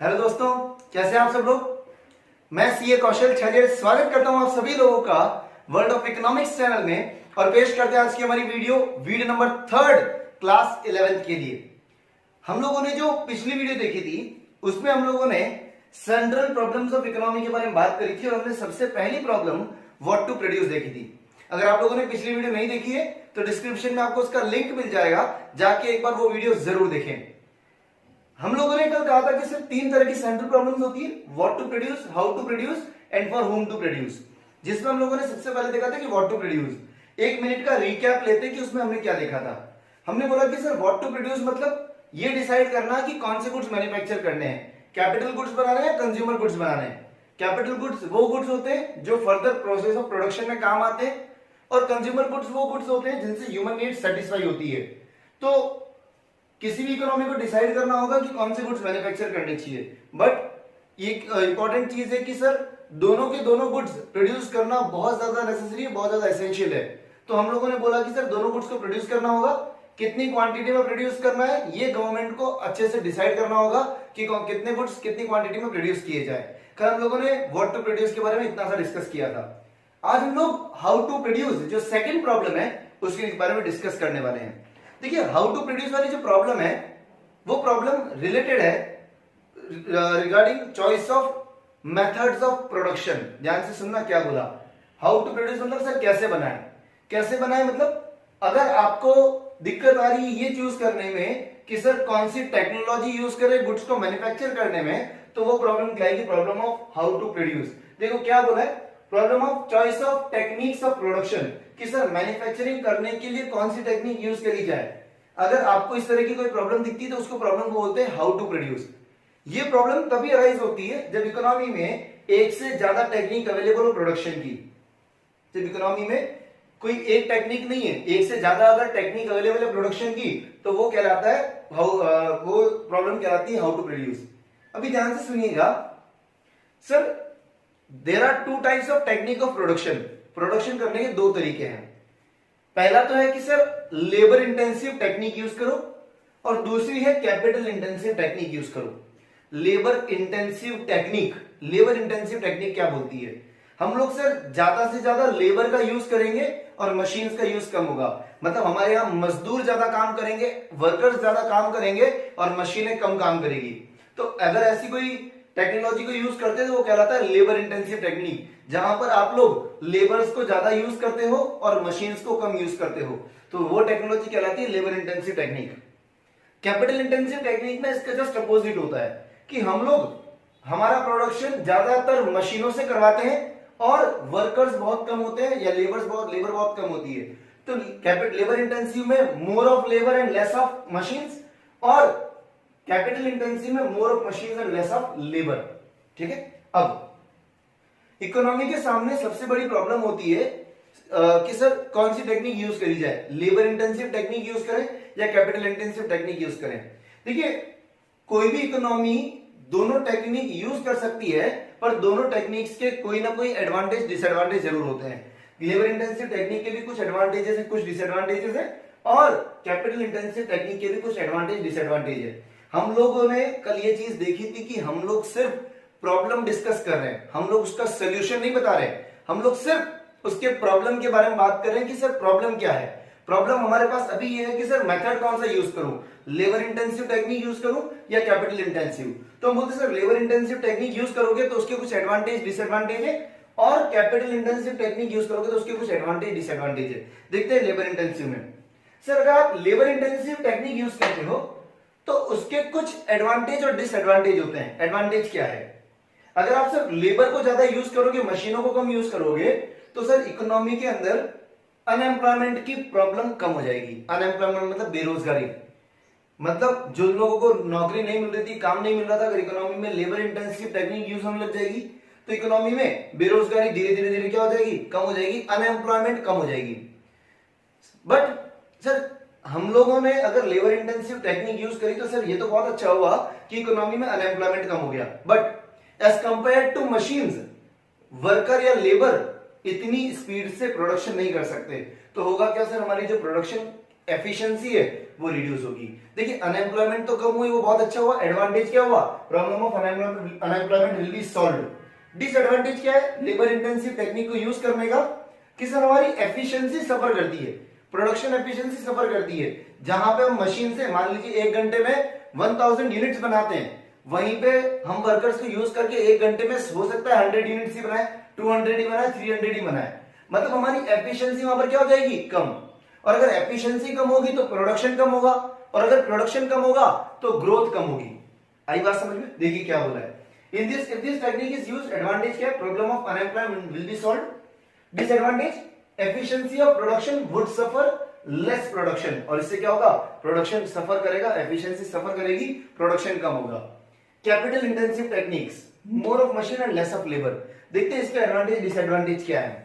Hello दोस्तों, कैसे हैं आप सब लोग। मैं सीए कौशल छजेड़ स्वागत करता हूं आप सभी लोगों का वर्ल्ड ऑफ इकोनॉमिक्स चैनल में और पेश करते हैं आज की हमारी वीडियो नंबर 3 क्लास 11th के लिए। हम लोगों ने जो पिछली वीडियो देखी थी उसमें हम लोगों ने सेंट्रल प्रॉब्लम्स ऑफ इकोनॉमी के बारे में बात करी थी और हमने सबसे पहली प्रॉब्लम व्हाट टू प्रोड्यूस देखी थी। अगर आप लोगों ने पिछली वीडियो नहीं देखी है तो डिस्क्रिप्शन में आपको उसका लिंक मिल जाएगा, जाके एक बार वो वीडियो जरूर देखें। हम लोगों ने कल कहा था कि सिर्फ 3 तरह की सेंट्रल प्रॉब्लम्स होती है, what to produce, how to produce and for whom to produce, जिसमें हम लोगों ने सबसे पहले देखा था कि व्हाट टू प्रोड्यूस। 1 मिनट का रिकैप लेते कि उसमें हमने क्या देखा था। हमने बोला कि सर व्हाट टू प्रोड्यूस मतलब ये डिसाइड करना कि कौन से गुड्स मैन्युफैक्चर करने हैं, कैपिटल गुड्स बनाने हैं या कंज्यूमर गुड्स बनाने हैं। कैपिटल गुड्स वो गुड्स होते हैं जो फर्दर प्रोसेस ऑफ प्रोडक्शन में काम आते हैं और कंज्यूमर गुड्स वो गुड्स होते हैं जिनसे ह्यूमन नीड सेटिस्फाई होती है। तो किसी भी इकोनॉमी को डिसाइड करना होगा कि कौन से गुड्स मैन्युफैक्चर करने चाहिए, बट ये इंपॉर्टेंट चीज है कि सर दोनों के दोनों गुड्स प्रोड्यूस करना बहुत ज्यादा नेसेसरी है, बहुत ज्यादा एसेंशियल है। तो हम लोगों ने बोला कि सर दोनों गुड्स को प्रोड्यूस करना होगा, कितनी क्वांटिटी में प्रोड्यूस करना है ये गवर्नमेंट को अच्छे से डिसाइड करना होगा कि कितने गुड्स कितनी क्वांटिटी में प्रोड्यूस किए जाए। कल हम लोगों ने व्हाट टू प्रोड्यूस के बारे में इतना सा डिस्कस किया था। आज हम लोग हाउ टू प्रोड्यूस जो सेकंड प्रॉब्लम है उसके बारे में डिस्कस करने वाले हैं। देखिए हाउ टू प्रोड्यूस वाली जो प्रॉब्लम है वो प्रॉब्लम रिलेटेड है regarding choice of methods of production. ध्यान से सुनना क्या बोला। हाउ टू प्रोड्यूस मतलब सर कैसे बनाए, कैसे बनाए मतलब अगर आपको दिक्कत आ रही है ये चूज करने में कि सर कौन सी टेक्नोलॉजी यूज करें गुड्स को मैन्युफैक्चर करने में, तो वो प्रॉब्लम क्या है, problem of how to produce. देखो क्या बोला है, problem of choice of techniques of production, कि सर मैन्युफैक्चरिंग करने के लिए कौन सी टेक्निक यूज करी जाए। अगर आपको इस तरह की कोई प्रॉब्लम दिखती है तो उसको प्रॉब्लम को बोलते हैं हाउ टू प्रोड्यूस। ये प्रॉब्लम तभी अराइज होती है जब इकोनॉमी में एक से ज्यादा टेक्निक अवेलेबल हो प्रोडक्शन की। जब इकोनॉमी में कोई एक टेक्निक नहीं है, एक से ज्यादा अगर टेक्निक अवेलेबल है प्रोडक्शन की, तो वो कहलाता है वो प्रॉब्लम कहलाती है हाउ टू प्रोड्यूस। अभी ध्यान से सुनिएगा sir, there are 2 types of technique of production. Production करने के 2 तरीके हैं। पहला तो है कि sir labour intensive technique use करो और दूसरी है कैपिटल इंटेंसिव टेक्निक यूज करो। Labour intensive technique, labour intensive technique क्या बोलती है, हम लोग सर ज्यादा से ज्यादा लेबर का यूज करेंगे और मशीन्स का यूज कम होगा। मतलब हमारे यहां मजदूर ज्यादा काम करेंगे, वर्कर्स ज्यादा काम करेंगे और मशीनें कम काम करेगी। तो अगर ऐसी कोई टेक्नोलॉजी को यूज करते हैं तो वो कहलाता है लेबर इंटेंसिव टेक्निक, जहां पर आप लोग लेबर्स को ज्यादा यूज करते हो और मशीन्स को कम यूज करते हो, तो वो टेक्नोलॉजी कहलाती है labour intensive technique. Capital intensive technique में इसका जस्ट अपोजिट होता है कि हम लोग हमारा प्रोडक्शन ज्यादातर मशीनों से करवाते हैं और वर्कर्स बहुत कम होते हैं या लेबर बहुत कम होती है। तो लेबर इंटेंसिव में more of labour and less of machines और कैपिटल इंटेंसिव में more of machines and less of labour. ठीक है, अब इकोनॉमी के सामने सबसे बड़ी प्रॉब्लम होती है कि सर कौन सी टेक्निक यूज करी जाए, लेबर इंटेंसिव टेक्निक यूज करें या कैपिटल इंटेंसिव टेक्निक यूज करें। देखिए कोई भी इकोनॉमी दोनों टेक्निक यूज कर सकती है, पर दोनों टेक्निक्स के कोई ना कोई एडवांटेज डिसएडवांटेज जरूर होते हैं। लेबर इंटेंसिव टेक्निक के भी कुछ एडवांटेजेस है, कुछ डिसएडवांटेजेस है और कैपिटल इंटेंसिव टेक्निक के भी कुछ एडवांटेज डिसएडवांटेज है। हम लोगों ने कल ये चीज देखी थी कि हम लोग सिर्फ प्रॉब्लम डिस्कस कर रहे हैं, हम लोग उसका सोल्यूशन नहीं बता रहे, हम लोग सिर्फ उसके प्रॉब्लम के बारे में बात कर रहे हैं कि सर प्रॉब्लम क्या है। प्रॉब्लम हमारे पास अभी ये है कि सर मेथड कौन सा यूज करूं, लेबर इंटेंसिव टेक्निक यूज करूं या कैपिटल इंटेंसिव। तो हम बोलते sir labour intensive technique use करोगे तो उसके कुछ एडवांटेज डिसएडवांटेज है और कैपिटल इंटेंसिव टेक्निक यूज करोगे तो उसके कुछ एडवांटेज डिसएडवांटेज है। देखते हैं लेबर इंटेंसिव में। सर अगर आप लेबर इंटेंसिव टेक्निक यूज करते हो तो उसके कुछ एडवांटेज और डिसएडवांटेज होते हैं। एडवांटेज क्या है, अगर आप सिर्फ लेबर को ज्यादा यूज करोगे, मशीनों को कम यूज करोगे, तो सर इकोनॉमी के अंदर अनएम्प्लॉयमेंट की प्रॉब्लम कम हो जाएगी। अनएम्प्लॉयमेंट मतलब बेरोजगारी, मतलब जो लोगों को नौकरी नहीं मिल रही थी, काम नहीं मिल रहा था, अगर इकोनॉमी में लेबर इंटेंसिव टेक्निक यूज होने लग जाएगी तो इकोनॉमी में बेरोजगारी धीरे धीरे क्या हो जाएगी, कम हो जाएगी, अनएम्प्लॉयमेंट कम हो जाएगी। बट सर हम लोगों ने अगर लेबर इंटेंसिव टेक्निक यूज करी तो सर ये तो बहुत अच्छा हुआ कि इकोनॉमी में अनएम्प्लॉयमेंट कम हो गया, but as compare to machines worker या लेबर इतनी स्पीड से प्रोडक्शन नहीं कर सकते। तो होगा क्या सर, हमारी जो प्रोडक्शन एफिशिएंसी है वो रिड्यूस होगी। देखिए अनएम्प्लॉयमेंट तो कम हुई, वो बहुत अच्छा हुआ। एडवांटेज क्या हुआ? Problem of unemployment will be solved. Disadvantage क्या है? लेबर इंटेंसिव टेक्निक को यूज करने का कि सर हमारी एफिशिएंसी सफर करती है, प्रोडक्शन एफिशिएंसी सफर करती है। जहां पे हम मशीन से मान लीजिए 1 घंटे में 1000 यूनिट्स बनाते हैं, वहीं पे हम वर्कर्स को यूज करके 1 घंटे में हो सकता है 100 यूनिट्स ही बनाए, 200 ही बनाए, 300 ही बनाए। मतलब हमारी एफिशिएंसी वहां पर क्या हो जाएगी? कम। और अगर एफिशिएंसी कम होगी तो प्रोडक्शन कम होगा, और अगर प्रोडक्शन कम होगा तो ग्रोथ कम होगी। आई बात समझ में? देखिए क्या बोला है। In this if this technique is used, advantage क्या है? Problem of unemployment will be solved. Disadvantage, efficiency of production would suffer less production, और इससे क्या होगा? प्रोडक्शन सफर करेगा, एफिशिएंसी सफर करेगी, प्रोडक्शन कम होगा। Capital intensive techniques, more of machine and less of labour. देखते हैं इसके एडवांटेज डिसएडवांटेज क्या है।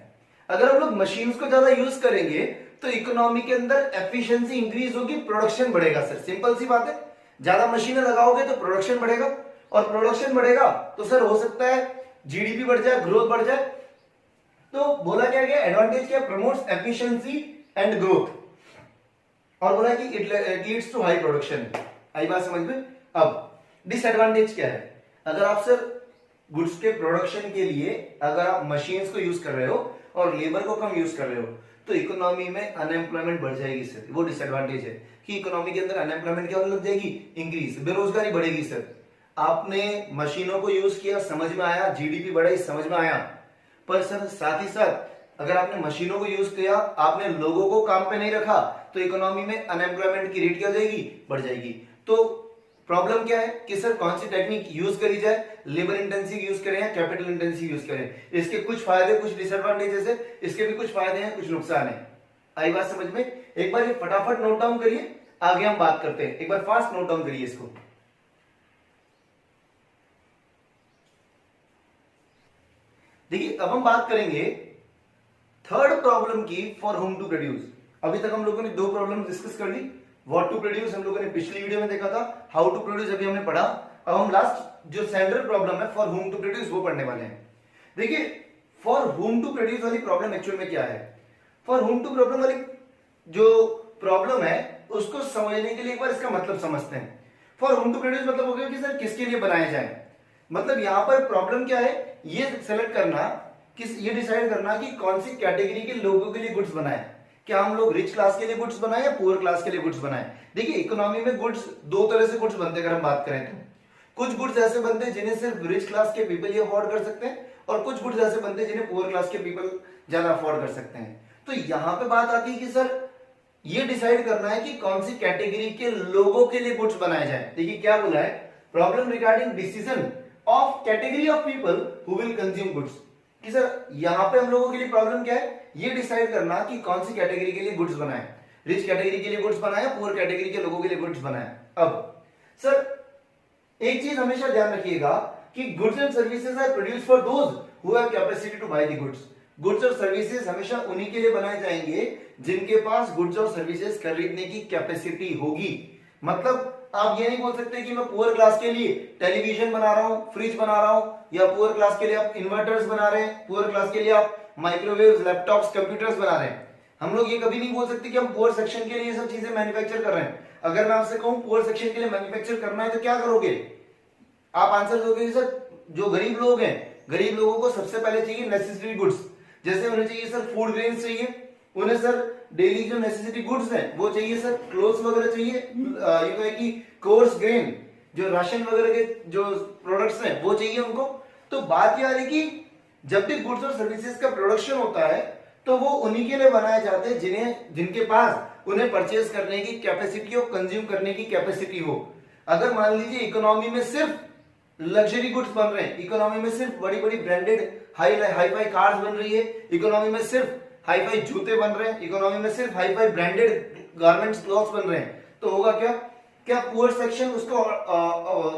अगर हम लोग मशीन्स को ज्यादा यूज करेंगे तो इकोनॉमी के अंदर एफिशिएंसी इंक्रीज होगी, प्रोडक्शन बढ़ेगा। सर सिंपल सी बात है, ज्यादा मशीनें लगाओगे तो प्रोडक्शन बढ़ेगा, और प्रोडक्शन बढ़ेगा तो सर हो सकता है जीडीपी बढ़ जाए, ग्रोथ बढ़ जाए। तो बोला क्या गया? एडवांटेज क्या? प्रमोट्स एफिशिएंसी एंड ग्रोथ, और बोला कि it leads to high production. आई बात समझ में? अब डिसएडवांटेज क्या है? अगर आप सर गुड्स के प्रोडक्शन के लिए अगर आप मशीन्स को यूज कर रहे हो और लेबर को कम यूज कर रहे हो तो इकोनॉमी में अनएम्प्लॉयमेंट बढ़ जाएगी सर। वो डिसएडवांटेज है कि इकोनॉमी के अंदर अनएम्प्लॉयमेंट क्या होने लग जाएगी? इंक्रीज, बेरोजगारी बढ़ेगी। सर आपने मशीनों को यूज किया, समझ में आया, जीडीपी बढ़ाई, समझ में आया, पर सर साथ ही साथ अगर आपने मशीनों को यूज किया, आपने लोगों को काम पे नहीं रखा, तो इकोनॉमी में अनएम्प्लॉयमेंट की रेट क्या हो जाएगी? बढ़ जाएगी। तो प्रॉब्लम क्या है कि सर कौन सी टेक्निक यूज करी जाए? लेबर इंटेंसिव यूज करें या कैपिटल इंटेंसिव यूज करें? इसके कुछ फायदे कुछ डिसएडवांटेजेस है, इसके भी कुछ फायदे हैं कुछ नुकसान है। आई बात समझ में? एक बार ये फटाफट नोट डाउन करिए, आगे हम बात करते हैं। एक बार फास्ट नोट डाउन करिए इसको। देखिए अब हम बात करेंगे थर्ड प्रॉब्लम की, फॉर होम टू प्रोड्यूस। अभी तक हम लोगों ने 2 प्रॉब्लम डिस्कस कर ली। व्हाट टू प्रोड्यूस हम लोगों ने पिछली वीडियो में देखा था, हाउ टू प्रोड्यूस अभी हमने पढ़ा। अब हम लास्ट जो सेंट्रल प्रॉब्लम है फॉर होम टू प्रोड्यूस वो पढ़ने वाले हैं। देखिए फॉर होम टू प्रोड्यूस वाली प्रॉब्लम एक्चुअल में क्या है? फॉर होम टू प्रॉब्लम वाली जो प्रॉब्लम है उसको समझने के लिए एक बार इसका मतलब समझते हैं। फॉर होम टू प्रोड्यूस मतलब हो गया कि सर किसके लिए बनाया जाए। मतलब यहां पर प्रॉब्लम क्या है? ये सेलेक्ट करना, ये डिसाइड करना कि कौन सी कैटेगरी के लोगों के लिए गुड्स बनाए। क्या हम लोग रिच क्लास के लिए गुड्स बनाए या पुअर क्लास के लिए गुड्स बनाए? देखिए इकोनॉमी में गुड्स 2 तरह से गुड्स बनते हैं। अगर हम बात करें तो कुछ गुड्स ऐसे बनते हैं जिन्हें सिर्फ रिच क्लास के पीपल ही अफोर्ड कर सकते हैं, और कुछ गुड्स ऐसे बनते हैं जिन्हें पुअर क्लास के पीपल ज्यादा अफोर्ड कर सकते हैं। तो यहां पे बात आती है कि सर ये डिसाइड करना है कि कौन सी कैटेगरी के लोगों के लिए गुड्स बनाए जाए। देखिए क्या बोला है? Problem regarding decision of category of people who will consume goods. कि सर यहां पे हम लोगों के लिए प्रॉब्लम क्या है? ये डिसाइड करना कि कौन सी कैटेगरी के लिए गुड्स बनाए, रिच कैटेगरी के लिए गुड्स बनाए, पुअर कैटेगरी के लोगों के लिए गुड्स बनाए। अब सर एक चीज हमेशा ध्यान रखिएगा कि goods and services are produced for those who have capacity to buy the goods. Goods और सर्विसेज हमेशा उन्हीं के लिए बनाए जाएंगे जिनके पास गुड्स और सर्विसेज खरीदने की कैपेसिटी होगी। मतलब आप ये नहीं बोल सकते कि मैं पुअर क्लास के लिए टेलीविजन बना रहा हूं, फ्रिज बना रहा हूं, या पुअर क्लास के लिए आप इन्वर्टर्स बना रहे हैं, पुअर क्लास के लिए आप माइक्रोवेव, लैपटॉप्स, कंप्यूटर्स बना रहे हैं। हम लोग ये कभी नहीं बोल सकते कि हम पुअर सेक्शन के लिए ये सब चीजें मैन्युफैक्चर कर रहे हैं। अगर मैं आपसे कहूं पुअर सेक्शन के लिए मैन्युफैक्चर करना है तो क्या करोगे? आप आंसर दोगे सर जो गरीब लोग हैं, गरीब लोगों को सबसे पहले चाहिए नेसेसरी गुड्स। जैसे उन्हें चाहिए सर फूड ग्रेन्स चाहिए, उन्हें सर डेली जो नेसेसिटी गुड्स हैं वो चाहिए सर, क्लोथ्स वगैरह चाहिए, ये है कि कोर्स ग्रेन जो राशन वगैरह के जो प्रोडक्ट्स हैं वो चाहिए उनको। तो बात यह आ रही कि जब भी गुड्स और सर्विसेज का प्रोडक्शन होता है तो वो उन्हीं के लिए बनाए जाते हैं जिनके पास उन्हें परचेज करने की कैपेसिटी हो, कंज्यूम करने की कैपेसिटी हो। अगर मान लीजिए इकोनॉमी में सिर्फ लग्जरी गुड्स बन रहे हैं, इकोनॉमी में सिर्फ बड़ी बड़ी ब्रांडेड हाई फाई कार्स बन रही है, इकोनॉमी में सिर्फ हाई फाई जूते बन रहे हैं, इकोनॉमी में सिर्फ hi fi branded garments, clothes बन रहे हैं, तो होगा क्या? क्या पुअर सेक्शन उसको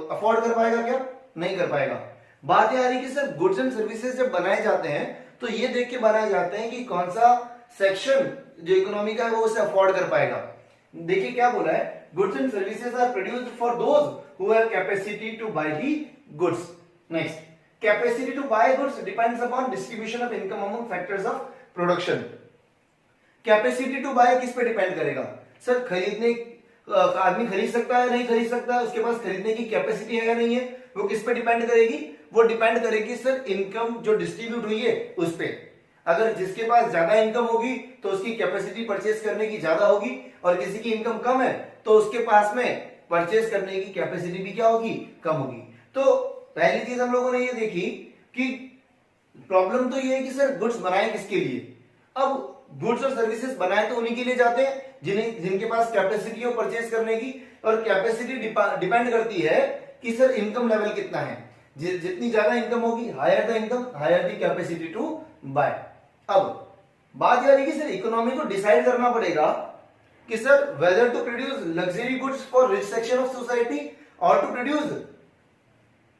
अफोर्ड कर पाएगा? क्या नहीं कर पाएगा। बात यह आ रही कि सर गुड्स एंड सर्विसेज जब बनाए जाते हैं तो ये देख के बनाए जाते हैं कि कौन सा सेक्शन जो इकोनॉमी का है वो उसे अफोर्ड कर पाएगा। देखिए क्या बोला है? Goods and services are produced for those who have capacity to buy the goods. Next, capacity to buy goods depends upon distribution of income among factors of production. Capacity to buy किस पे depend करेगा? Sir खरीदने आदमी खरीद सकता है नहीं खरीद सकता है, उसके पास खरीदने की कैपेसिटी है या नहीं है, वो किस पे डिपेंड करेगी, वो डिपेंड करेगी सर इनकम जो डिस्ट्रीब्यूट हुई है उस पे। अगर जिसके पास ज्यादा इनकम होगी तो उसकी कैपेसिटी परचेस करने की ज्यादा होगी, और किसी की इनकम कम है तो उसके पास में परचेस करने की कैपेसिटी भी क्या होगी, कम होगी। तो पहली चीज हम लोगों ने ये देखी कि प्रॉब्लम तो ये है कि सर गुड्स बनाए किसके लिए। अब गुड्स और सर्विसेज बनाए तो उन्हीं के लिए जाते हैं जिनके पास कैपेसिटी हो परचेस करने की, और कैपेसिटी डिपेंड करती है कि सर इनकम लेवल कितना है। जितनी ज्यादा इनकम होगी, higher the income higher the capacity to buy. अब बात यह है कि सर इकोनॉमी को डिसाइड करना पड़ेगा कि sir whether to produce luxury goods for rich section of society और to produce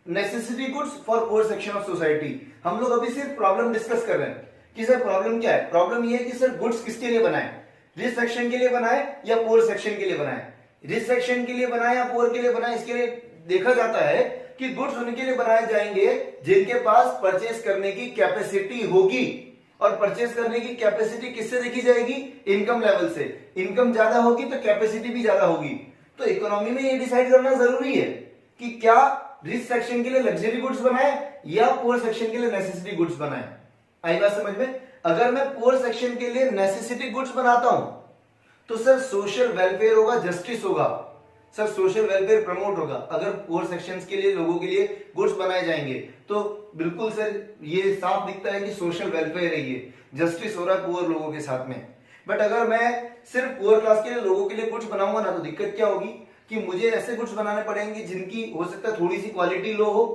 necessity goods for poor section of society. हम लोग अभी सिर्फ प्रॉब्लम डिस्कस कर रहे हैं कि सर प्रॉब्लम क्या है। प्रॉब्लम ये है कि सर गुड्स किसके लिए बनाए, रिच सेक्शन के लिए बनाए या पुअर सेक्शन के लिए बनाए। रिच सेक्शन के लिए बनाए या पुअर के लिए बनाए, इसके लिए देखा जाता है कि गुड्स उनके लिए बनाए जाएंगे जिनके पास परचेस करने की कैपेसिटी होगी, और परचेस करने की कैपेसिटी किससे देखी जाएगी, इनकम लेवल से। इनकम ज्यादा होगी तो कैपेसिटी भी ज्यादा होगी। तो इकोनॉमी में ये डिसाइड करना जरूरी है कि क्या रिच सेक्शन के लिए लग्जरी गुड्स बनाए या पुअर सेक्शन के लिए नेसेसिटी गुड्स बनाए। आई बात समझ में। अगर मैं पुअर सेक्शन के लिए नेसेसिटी गुड्स बनाता हूं तो सर सोशल वेलफेयर होगा, जस्टिस होगा, सर सोशल वेलफेयर प्रमोट होगा। अगर पुअर सेक्शंस के लिए लोगों के लिए गुड्स बनाए जाएंगे तो बिल्कुल सर ये साफ दिखता है कि सोशल वेलफेयर है, ये जस्टिस हो रहा है पुअर लोगों के साथ में। बट अगर मैं सिर्फ पुअर क्लास के लिए लोगों के लिए गुड्स बनाऊंगा ना, तो दिक्कत क्या होगी कि मुझे ऐसे गुड्स बनाने पड़ेंगे जिनकी हो सकता है थोड़ी सी क्वालिटी लो हो,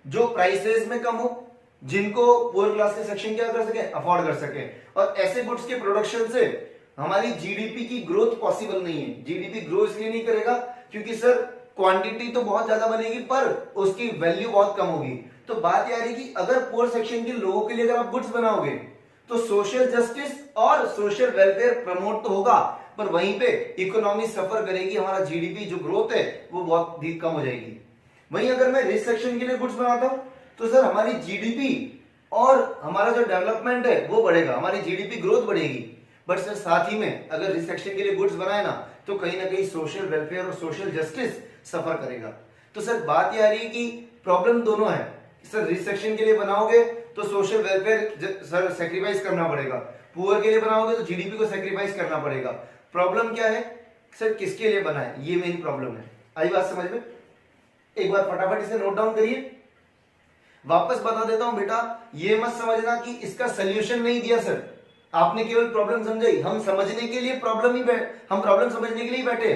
जो प्राइसेस में कम हो, जिनको पुअर क्लास के सेक्शन क्या कर सके, अफोर्ड कर सके। और ऐसे गुड्स के प्रोडक्शन से हमारी जीडीपी की ग्रोथ पॉसिबल नहीं है। जीडीपी ग्रो इसलिए नहीं करेगा क्योंकि सर क्वांटिटी तो बहुत ज्यादा बनेगी पर उसकी वैल्यू बहुत कम होगी। तो बात यह है कि अगर पुअर सेक्शन के लोगों के लिए अगर आप गुड्स बनाओगे तो सोशल जस्टिस और सोशल वेलफेयर प्रमोट तो होगा, पर वहीं पे इकोनॉमी सफर करेगी, हमारा जीडीपी जो ग्रोथ है वो बहुत कम हो जाएगी। वहीं अगर मैं रिच सेक्शन के लिए गुड्स बनाता हूं तो सर हमारी जीडीपी और हमारा जो डेवलपमेंट है वो बढ़ेगा, हमारी जीडीपी ग्रोथ बढ़ेगी। बट सर साथ ही में अगर रिच सेक्शन के लिए गुड्स बनाए ना तो कहीं ना कहीं सोशल वेलफेयर और सोशल जस्टिस सफर करेगा। तो सर बात यह आ रही है कि प्रॉब्लम दोनों है। सर रिच सेक्शन के लिए बनाओगे तो सोशल वेलफेयर सर सेक्रीफाइस करना पड़ेगा, पुअर के लिए बनाओगे तो जीडीपी को सेक्रीफाइस करना पड़ेगा। प्रॉब्लम क्या है सर, किसके लिए बनाए, ये मेन प्रॉब्लम है। आई बात समझ में। एक बार फटाफट इसे नोट डाउन करिए। वापस बता देता हूं बेटा, ये मत समझना कि इसका सोल्यूशन नहीं दिया सर, आपने केवल प्रॉब्लम समझाई। हम समझने के लिए हम प्रॉब्लम समझने के लिए बैठे।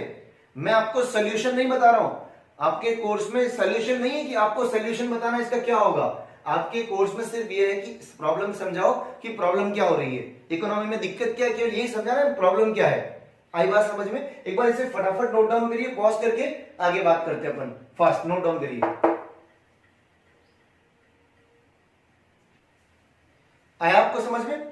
मैं आपको सोल्यूशन नहीं बता रहा हूं। आपके कोर्स में सोल्यूशन नहीं है कि आपको सोल्यूशन बताना इसका क्या होगा। आपके कोर्स में सिर्फ ये है कि प्रॉब्लम समझाओ कि प्रॉब्लम क्या हो रही है, इकोनॉमी में दिक्कत क्या है, केवल यही समझाना है प्रॉब्लम क्या है। आई बात समझ में। एक बार इसे फटाफट नोट डाउन करिए, पॉज करके आगे बात करते हैं अपन। फास्ट नोट डाउन करिए। आया आपको समझ में।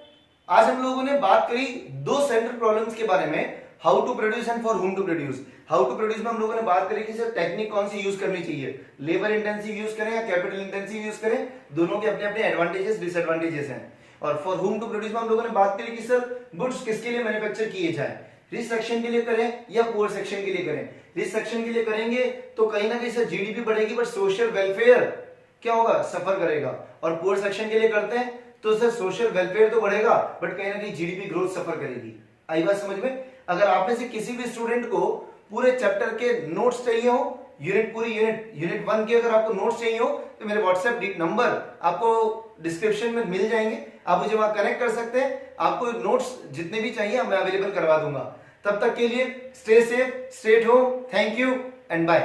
आज हम लोगों ने बात करी दो सेंट्रल प्रॉब्लम्स के बारे में, how to produce and for whom to produce. How to produce में हम लोगों ने बात करी कि सर टेक्निक कौन सी यूज करनी चाहिए, लेबर इंटेंसिव यूज करें या कैपिटल इंटेंसिव यूज करें, दोनों के अपने अपने एडवांटेजेस डिसएडवांटेजेस हैं। और फॉर हुम टू प्रोड्यूस में हम लोगों ने बात करी कि सर गुड्स किसके लिए मैन्युफैक्चर किए जाए, रिच सेक्शन के लिए करें या पुअर सेक्शन के लिए करें। रिच सेक्शन के लिए करेंगे तो कहीं ना कहीं सर जीडीपी बढ़ेगी बट सोशल वेलफेयर क्या होगा, सफर करेगा। और पुअर सेक्शन के लिए करते हैं तो सर सोशल वेलफेयर तो बढ़ेगा बट कहीं ना कहीं जीडीपी ग्रोथ सफर करेगी। आई बात समझ में। अगर आप में से किसी भी स्टूडेंट को पूरे चैप्टर के नोट्स चाहिए हो, यूनिट 1 के अगर आपको नोट्स चाहिए हो तो मेरे व्हाट्सएप नंबर आपको डिस्क्रिप्शन में मिल जाएंगे, आप मुझे वहां कनेक्ट कर सकते हैं। आपको नोट्स जितने भी चाहिए मैं अवेलेबल करवा दूंगा। तब तक के लिए stay safe, stay at home, thank you and bye.